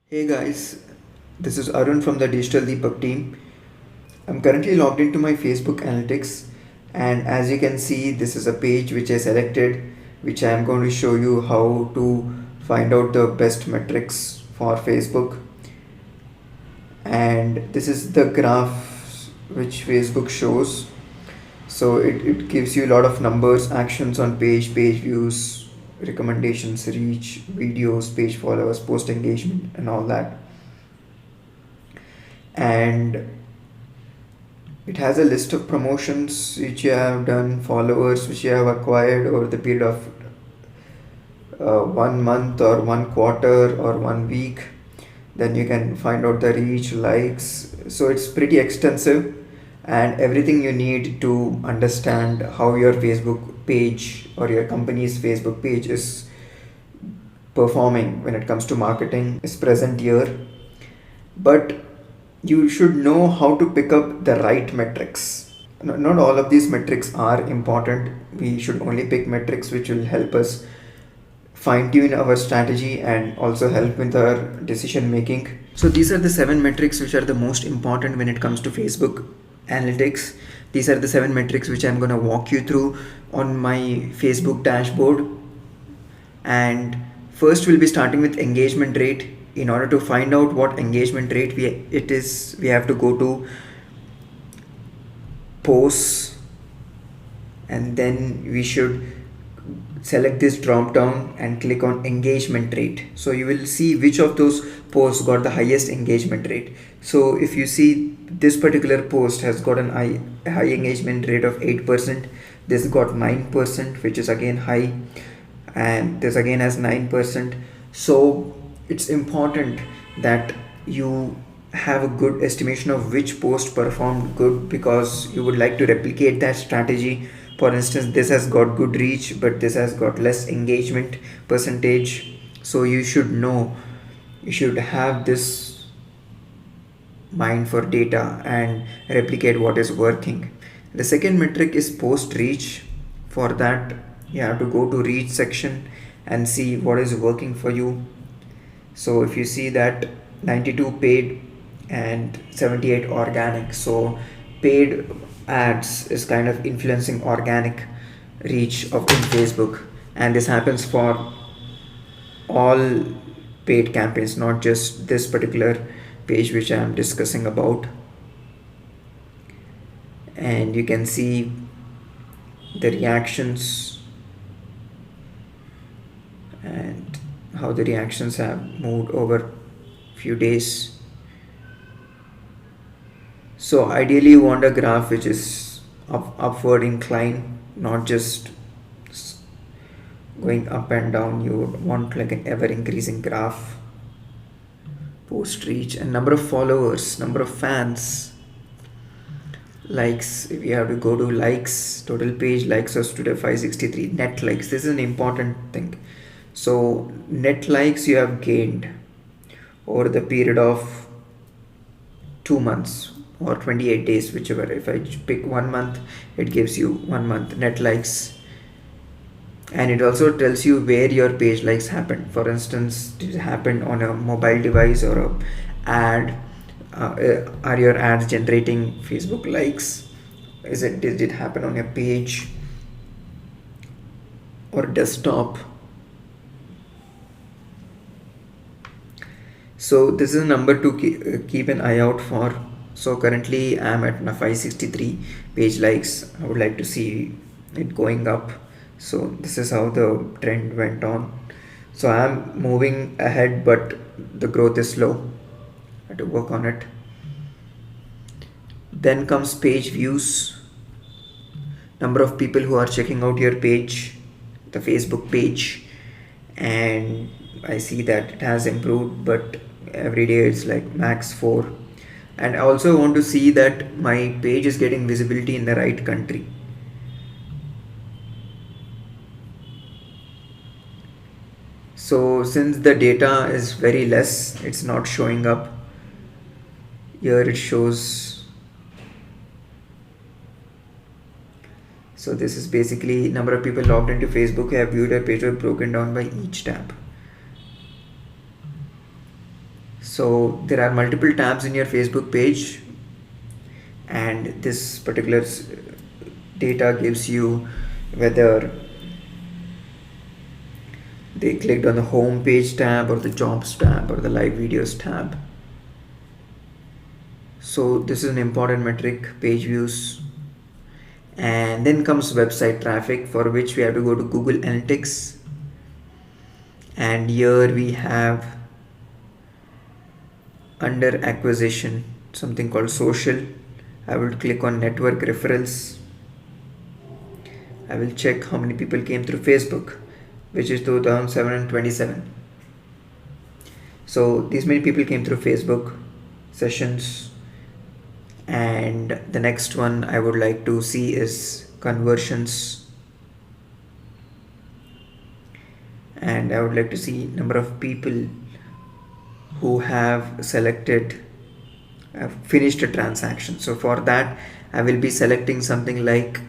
Hey guys, this is Arun from the Digital Deepak team. I'm currently logged into my Facebook analytics, and as you can see, this is a page which I selected, which I am going to show you how to find out the best metrics for Facebook. And this is the graph which Facebook shows. So it gives you a lot of numbers, actions on page views, recommendations, reach, videos, page followers, post engagement, and all that. And it has a list of promotions which you have done, followers which you have acquired over the period of 1 month or 1 quarter or 1 week. Then you can find out the reach, likes. So it's pretty extensive and everything you need to understand how your Facebook page or your company's Facebook page is performing when it comes to marketing is present here. But you should know how to pick up the right metrics. Not all of these metrics are important. We should only pick metrics which will help us fine tune our strategy and also help with our decision making. So these are the 7 metrics which are the most important when it comes to Facebook analytics. These are the 7 metrics which I'm going to walk you through on my Facebook dashboard. And first we'll be starting with engagement rate. In order to find out what engagement rate we have to go to posts, and then we should select this drop down and click on engagement rate. So you will see which of those posts got the highest engagement rate. So if you see this particular post has got an high engagement rate of 8%, this got 9%, which is again high, and this again has 9%. So it's important that you have a good estimation of which post performed good, because you would like to replicate that strategy. For instance, this has got good reach but this has got less engagement percentage. So you should know, you should have this mind for data and replicate what is working. The second metric is post reach. For that you have to go to reach section and see what is working for you. So if you see that 92 paid and 78 organic, so paid ads is kind of influencing organic reach of in Facebook, and this happens for all paid campaigns, not just this particular page which I am discussing about. And you can see the reactions and how the reactions have moved over few days. So ideally you want a graph which is upward incline, not just going up and down. You want like an ever increasing graph. Post reach and number of followers, number of fans, likes. If you have to go to likes, total page likes was today 563. Net likes, this is an important thing. So net likes you have gained over the period of 2 months or 28 days, whichever. If I pick 1 month, it gives you 1 month net likes. And it also tells you where your page likes happened. For instance, did it happen on a mobile device or a ad? Are your ads generating Facebook likes? Did it happen on your page or desktop? So this is a number to keep an eye out for. So currently I'm at 563 page likes. I would like to see it going up. So this is how the trend went on. So I'm moving ahead, but the growth is slow. I have to work on it. Then comes page views, number of people who are checking out your page, the Facebook page. And I see that it has improved, but every day it's like max 4. And I also want to see that my page is getting visibility in the right country. So since the data is very less, it's not showing up. Here it shows. So this is basically number of people logged into Facebook who have viewed a page, broken down by each tab. So there are multiple tabs in your Facebook page, and this particular data gives you whether they clicked on the home page tab or the jobs tab or the live videos tab. So this is an important metric, page views. And then comes website traffic, for which we have to go to Google Analytics, and here we have under acquisition something called social. I will click on network referrals. I will check how many people came through Facebook, which is 2727. So these many people came through Facebook sessions. And the next one I would like to see is conversions, and I would like to see number of people who have selected finished a transaction. So for that I will be selecting something like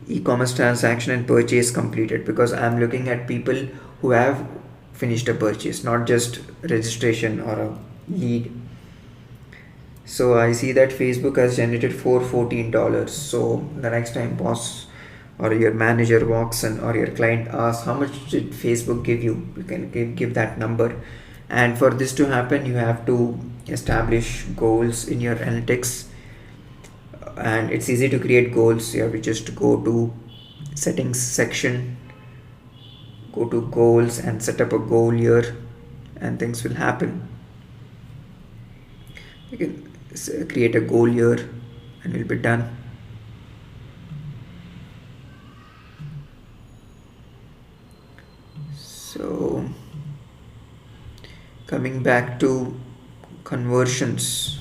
e-commerce transaction and purchase completed, because I am looking at people who have finished a purchase, not just registration or a lead. So I see that Facebook has generated $414. So the next time boss or your manager walks in or your client asks how much did Facebook give you, you can give that number. And for this to happen, you have to establish goals in your analytics, and it's easy to create goals. You have to just go to settings section, go to goals and set up a goal here, and things will happen. You can create a goal here and we'll be done. So coming back to conversions,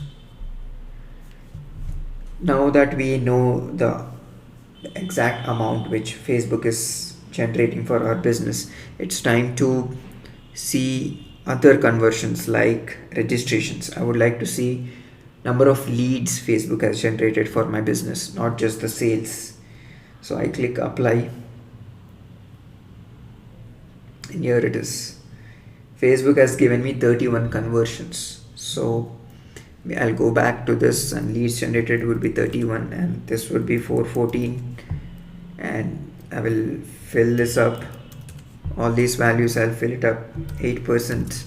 now that we know the exact amount which Facebook is generating for our business, it's time to see other conversions like registrations. I would like to see number of leads Facebook has generated for my business, not just the sales. So I click apply, and here it is. Facebook has given me 31 conversions. So I'll go back to this, and leads generated would be 31 and this would be 414, and I will fill this up. All these values I'll fill it up. 8%,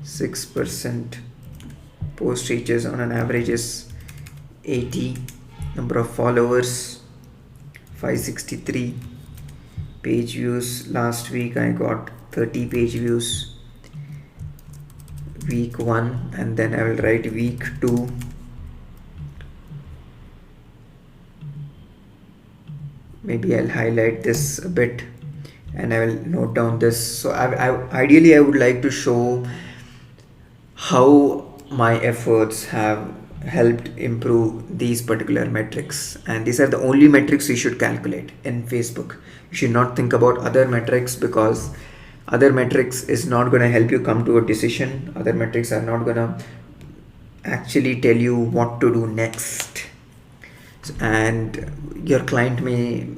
6%, post reaches on an average is 80, number of followers 563, page views last week I got 30 page views, week 1, and then I will write week 2, maybe I'll highlight this a bit and I will note down this. So ideally I would like to show how my efforts have helped improve these particular metrics, and these are the only metrics you should calculate in Facebook. You should not think about other metrics, because other metrics is not going to help you come to a decision. Other metrics are not going to actually tell you what to do next, and your client may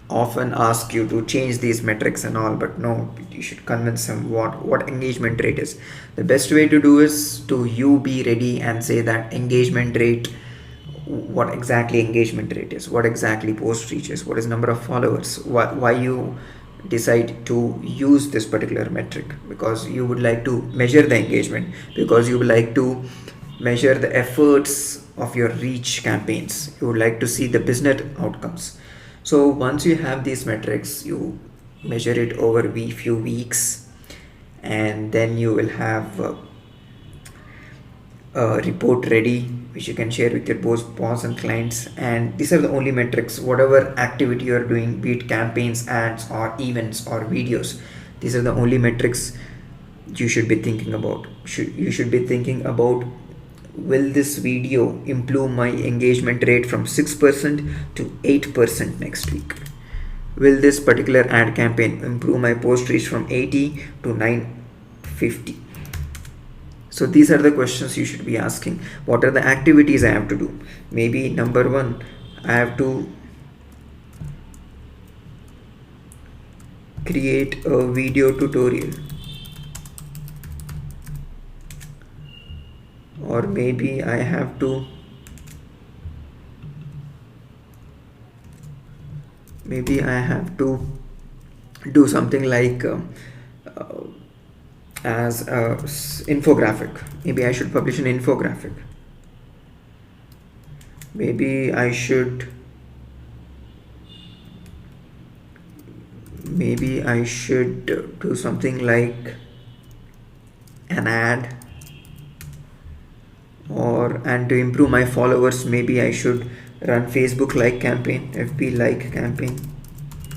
often ask you to change these metrics and all, but no, you should convince them what engagement rate is. The best way to do is to you be ready and say that engagement rate, what exactly engagement rate is, what exactly post reaches, what is number of followers, why you decide to use this particular metric, because you would like to measure the engagement, because you would like to measure the efforts of your reach campaigns, you would like to see the business outcomes. So once you have these metrics, you measure it over few weeks, and then you will have a report ready which you can share with your boss and clients. And these are the only metrics. Whatever activity you are doing, be it campaigns, ads, or events, or videos, these are the only metrics you should be thinking about. You should be thinking about, will this video improve my engagement rate from 6% to 8% next week? Will this particular ad campaign improve my post reach from 80 to 950? So these are the questions you should be asking. What are the activities I have to do? Maybe number 1, I have to create a video tutorial. or maybe I have to do something like uh, as a infographic. Maybe I should publish an infographic. Maybe I should do something like an ad, or and to improve my followers, maybe I should run Facebook like campaign, FB like campaign.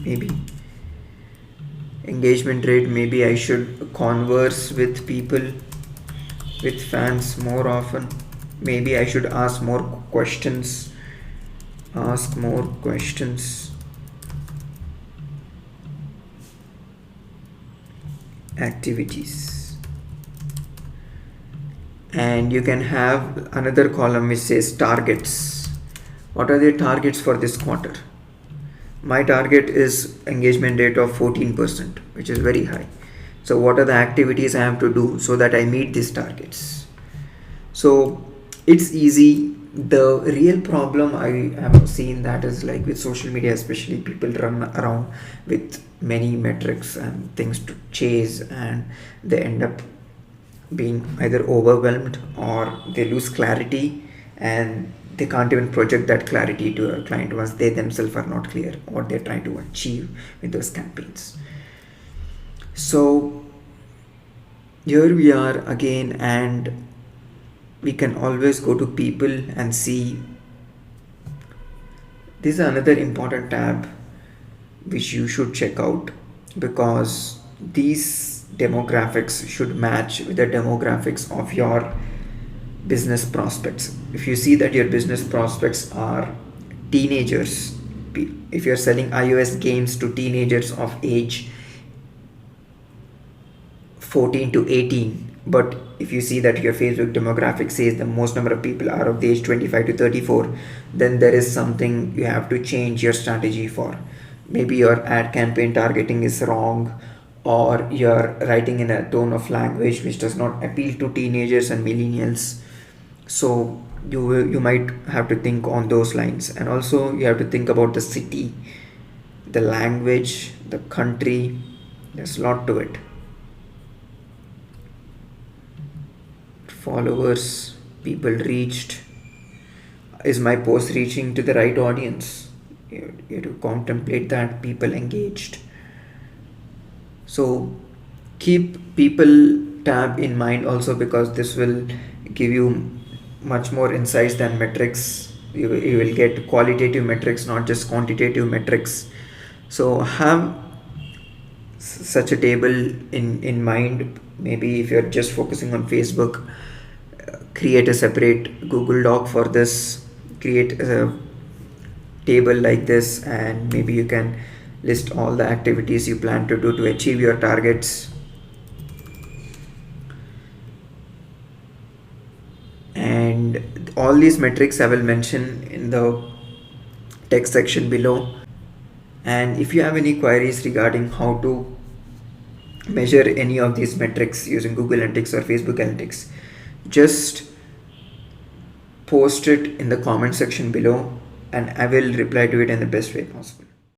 Maybe engagement rate, maybe I should converse with people, with fans more often. Maybe I should ask more questions. Activities, and you can have another column which says targets. What are the targets for this quarter? My target is engagement rate of 14%, which is very high. So what are the activities I have to do so that I meet these targets? So it's easy. The real problem I have seen, that is like with social media especially, people run around with many metrics and things to chase, and they end up being either overwhelmed or they lose clarity, and they can't even project that clarity to a client once they themselves are not clear what they're trying to achieve with those campaigns. So here we are again, and we can always go to people and see. This is another important tab which you should check out, because these demographics should match with the demographics of your business prospects. If you see that your business prospects are teenagers, if you're selling iOS games to teenagers of age 14 to 18, but if you see that your Facebook demographic says the most number of people are of the age 25 to 34, then there is something you have to change your strategy for. Maybe your ad campaign targeting is wrong, or you're writing in a tone of language which does not appeal to teenagers and millennials. So you might have to think on those lines, and also you have to think about the city, the language, the country. There's a lot to it. Followers, people reached. Is my post reaching to the right audience? You have to contemplate that. People engaged. So keep people tab in mind also, because this will give you much more insights than metrics. You will get qualitative metrics, not just quantitative metrics. So have such a table in mind. Maybe if you're just focusing on Facebook, create a separate Google Doc for this, create a table like this, and maybe you can list all the activities you plan to do to achieve your targets. And all these metrics I will mention in the text section below. And if you have any queries regarding how to measure any of these metrics using Google Analytics or Facebook Analytics, just post it in the comment section below, and I will reply to it in the best way possible.